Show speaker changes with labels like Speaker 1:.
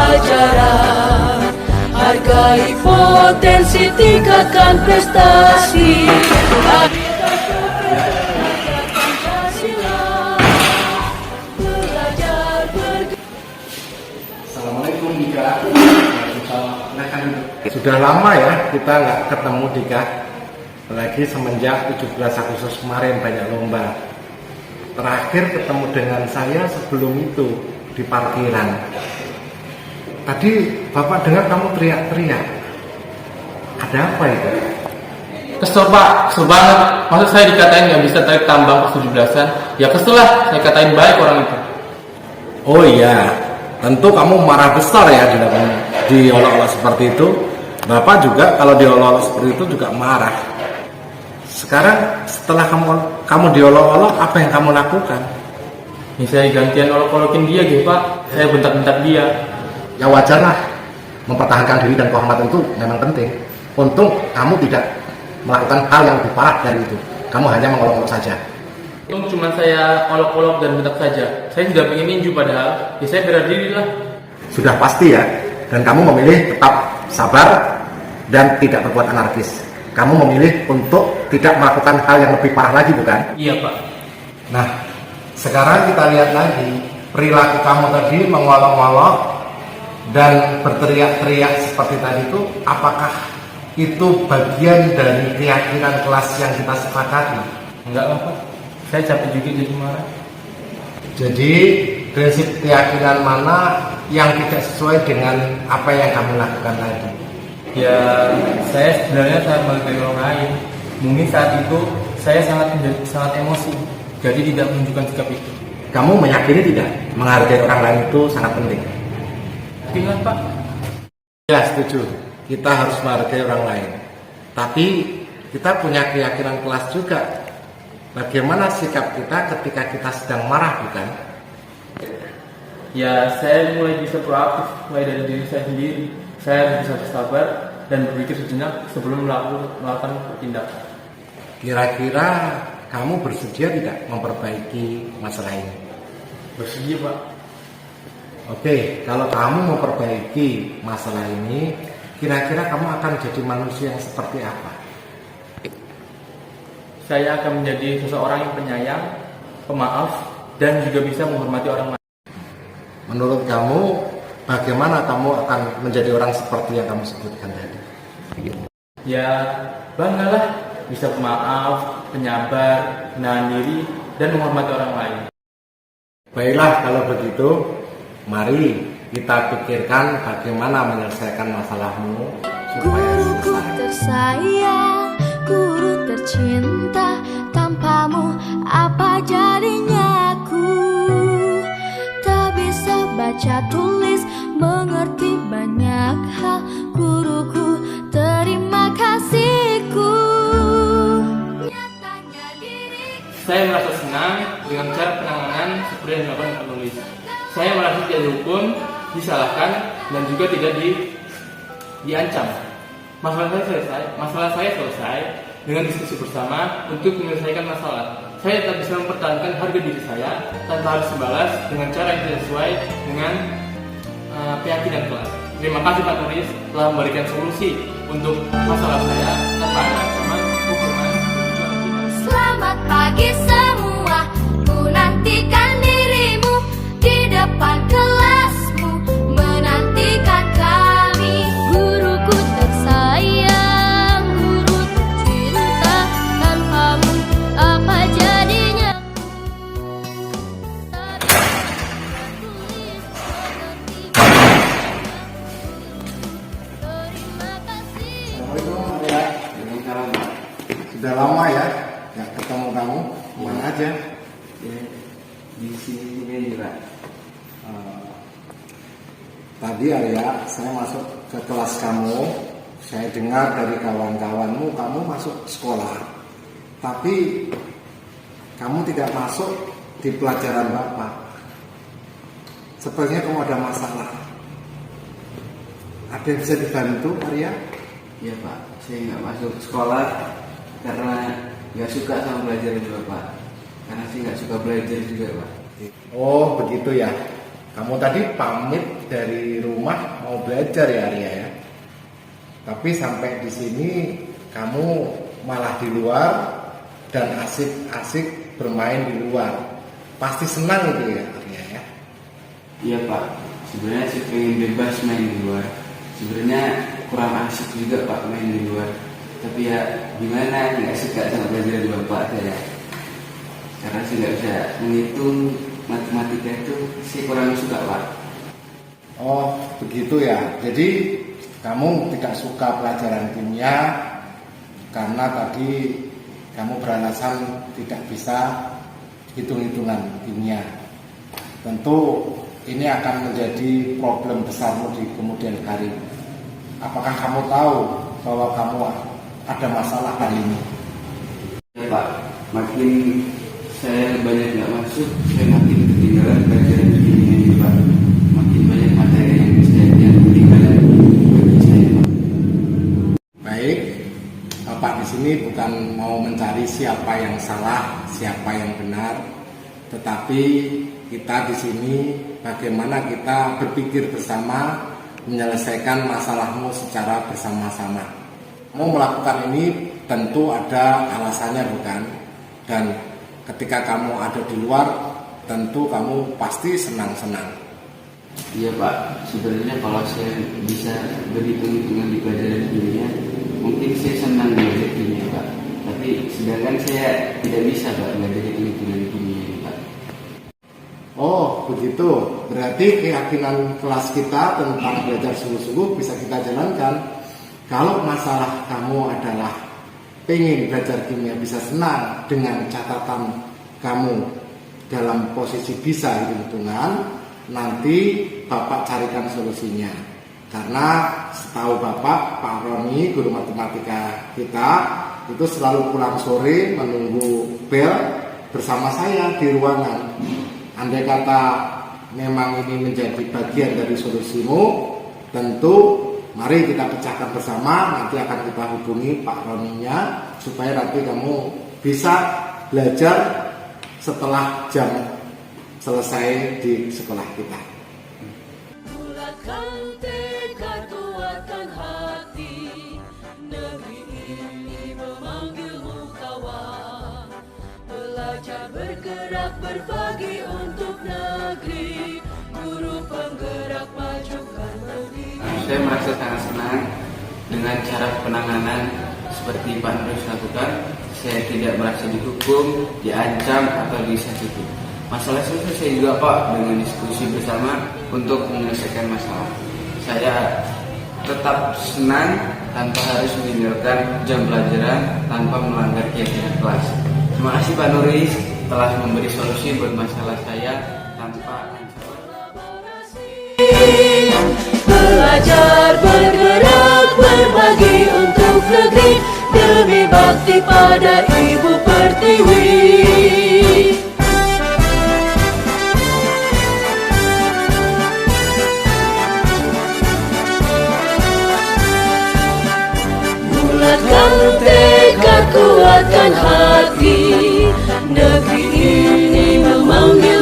Speaker 1: pelajaran. Hargai potensi, tingkatkan prestasi.
Speaker 2: Assalamualaikum Dika. Sudah lama ya kita nggak ketemu Dika. Apalagi semenjak 17 Agustus kemarin banyak lomba. Terakhir ketemu dengan saya sebelum itu di parkiran. Tadi Bapak dengar kamu teriak-teriak. Ada apa itu?
Speaker 3: Kesel Pak, kesel banget. Maksud saya dikatain nggak bisa tarik tambang pas 17-an. Ya kesel lah, saya katain baik orang itu.
Speaker 2: Oh iya, tentu kamu marah besar ya diolok-olok seperti itu. Bapak juga kalau diolok-olok seperti itu juga marah. Sekarang setelah kamu diolok-olok, apa yang kamu lakukan?
Speaker 3: Ya saya gantian olok-olokin dia gitu Pak. Saya bentak-bentak dia.
Speaker 2: Ya wajar lah, mempertahankan diri dan kehormatan itu memang penting. Untung kamu tidak melakukan hal yang lebih parah dari itu. Kamu hanya mengolok-olok saja.
Speaker 3: Untung cuma saya olok-olok dan bentak saja. Saya tidak pengen ninju padahal. Ya saya bela diri lah.
Speaker 2: Sudah pasti ya. Dan kamu memilih tetap sabar dan tidak berbuat anarkis. Kamu memilih untuk tidak melakukan hal yang lebih parah lagi, bukan?
Speaker 3: Iya Pak.
Speaker 2: Nah, sekarang kita lihat lagi perilaku kamu tadi mengolok-olok dan berteriak-teriak seperti tadi itu, apakah itu bagian dari keyakinan kelas yang kita sepakati?
Speaker 3: Enggak lah Pak. Saya capek juga jadi marah.
Speaker 2: Jadi prinsip keyakinan mana yang tidak sesuai dengan apa yang kamu lakukan tadi?
Speaker 3: Ya, saya sebenarnya sangat menghargai orang lain. Mungkin saat itu saya sangat emosi, jadi tidak menunjukkan sikap itu.
Speaker 2: Kamu meyakini tidak menghargai orang lain itu sangat penting?
Speaker 3: Tinggal Pak.
Speaker 2: Ya, setuju. Kita harus menghargai orang lain. Tapi kita punya keyakinan kelas juga. Bagaimana sikap kita ketika kita sedang marah, bukan?
Speaker 3: Ya, saya mulai bisa proaktif, mulai dari diri saya sendiri. Saya bisa bersabar dan berpikir sejenak sebelum melakukan tindakan.
Speaker 2: Kira-kira kamu bersedia tidak memperbaiki masalah ini?
Speaker 3: Bersedia Pak.
Speaker 2: Oke, kalau kamu memperbaiki masalah ini, kira-kira kamu akan jadi manusia yang seperti apa?
Speaker 3: Saya akan menjadi seseorang yang penyayang, pemaaf, dan juga bisa menghormati orang lain.
Speaker 2: Menurut kamu, bagaimana kamu akan menjadi orang seperti yang kamu sebutkan tadi?
Speaker 3: Ya, banggalah bisa pemaaf, penyabar, menahan diri, dan menghormati orang lain.
Speaker 2: Baiklah, kalau begitu, mari kita pikirkan bagaimana menyelesaikan masalahmu supaya
Speaker 4: Guruku
Speaker 2: selesai.
Speaker 4: tersayang, guru tercinta, tanpamu apa jadinya aku? Tak bisa baca tulis, mengerti banyak hal. Guruku, terima kasihku. Nyatanya diriku.
Speaker 3: Saya merasa senang dengan cara penanganan seperti yang dilakukan penulis. Saya merasa tidak dihukum, disalahkan, dan juga tidak diancam. Masalah saya selesai dengan diskusi bersama untuk menyelesaikan masalah. Saya tetap bisa mempertahankan harga diri saya tanpa harus membalas dengan cara yang tidak sesuai dengan keyakinan kelas. Terima kasih Pak Turis telah memberikan solusi untuk masalah saya tanpa ada ancaman, hukuman, dan juga akibat.
Speaker 4: Selamat pagi semua, ku nantikan dirimu di depan kelasmu, menantikan kami. Guruku tersayang, guru tercinta, tanpamu apa jadinya? Terima kasih.
Speaker 2: Assalamualaikum Maria. Waalaikumsalam. Sudah lama ya nggak ketemu kamu. Mana aja?
Speaker 5: Di sini juga.
Speaker 2: Tadi Arya, saya masuk ke kelas kamu. Saya dengar dari kawan-kawanmu kamu masuk sekolah, tapi kamu tidak masuk di pelajaran Bapak. Sepertinya kamu ada masalah. Ada yang bisa dibantu, Arya?
Speaker 5: Ya Pak, saya nggak masuk sekolah karena nggak suka sama belajar juga Pak. Karena saya nggak suka belajar juga Pak.
Speaker 2: Oh begitu ya. Kamu tadi pamit dari rumah mau belajar ya Arya ya. Tapi sampai di sini kamu malah di luar dan asik-asik bermain di luar. Pasti senang itu ya Arya ya.
Speaker 5: Iya Pak, sebenarnya sih pengen bebas main di luar. Sebenarnya kurang asik juga Pak main di luar. Tapi ya gimana, nggak suka sama pelajaran Bapak saya. Karena saya nggak bisa menghitung matematika itu, saya kurang suka Pak.
Speaker 2: Oh begitu ya. Jadi kamu tidak suka pelajaran kimia karena tadi kamu beralasan tidak bisa hitung-hitungan kimia. Tentu ini akan menjadi problem besarmu di kemudian hari. Apakah kamu tahu bahwa kamu ada masalah hari ini?
Speaker 5: Ya Pak, makin saya banyak nggak masuk, saya makin ketinggalan pelajaran kimia ini Pak. Makin banyak materi yang saya ketinggalan bagi saya Pak.
Speaker 2: Baik, Bapak di sini bukan mau mencari siapa yang salah, siapa yang benar, tetapi kita di sini bagaimana kita berpikir bersama menyelesaikan masalahmu secara bersama-sama. Mau melakukan ini tentu ada alasannya bukan? Dan ketika kamu ada di luar tentu kamu pasti senang-senang.
Speaker 5: Iya Pak, sebenarnya kalau saya bisa berhitung-hitungan di pelajaran kimia, mungkin saya senang belajar kimia Pak. Tapi sedangkan saya tidak bisa Pak belajar hitung-hitungan kimia ini Pak.
Speaker 2: Oh begitu, berarti keyakinan kelas kita tentang belajar sungguh-sungguh bisa kita jalankan. Kalau masalah kamu adalah pengen belajar kimia bisa senang dengan catatan kamu dalam posisi bisa hitung-hitungan, nanti Bapak carikan solusinya. Karena setahu Bapak, Pak Roni, guru matematika kita, itu selalu pulang sore menunggu bel bersama saya di ruangan. Andai kata memang ini menjadi bagian dari solusimu, tentu mari kita pecahkan bersama. Nanti akan kita hubungi Pak Roninya supaya nanti kamu bisa belajar setelah jam selesai di sekolah kita.
Speaker 1: Bulatkan tekad, kuatkan hati, negeri ini memanggilmu kawan. Belajar bergerak berbagi untuk negeri, guru penggerak majukan negeri.
Speaker 5: Saya merasa sangat senang dengan cara penanganan seperti Pak Nurus lakukan. Saya tidak merasa dihukum, diancam atau disakiti. Masalah selesai juga Pak dengan diskusi bersama untuk menyelesaikan masalah. Saya tetap senang tanpa harus meninggalkan jam pelajaran tanpa melanggar keyakinan kelas. Terima kasih Pak Nuris telah memberi solusi buat masalah saya tanpa ancaman.
Speaker 1: Belajar bergerak berbagi untuk negeri, demi bakti pada Ibu Pertiwi. Bulatkan tekad, kuatkan hati, negeri ini memanggil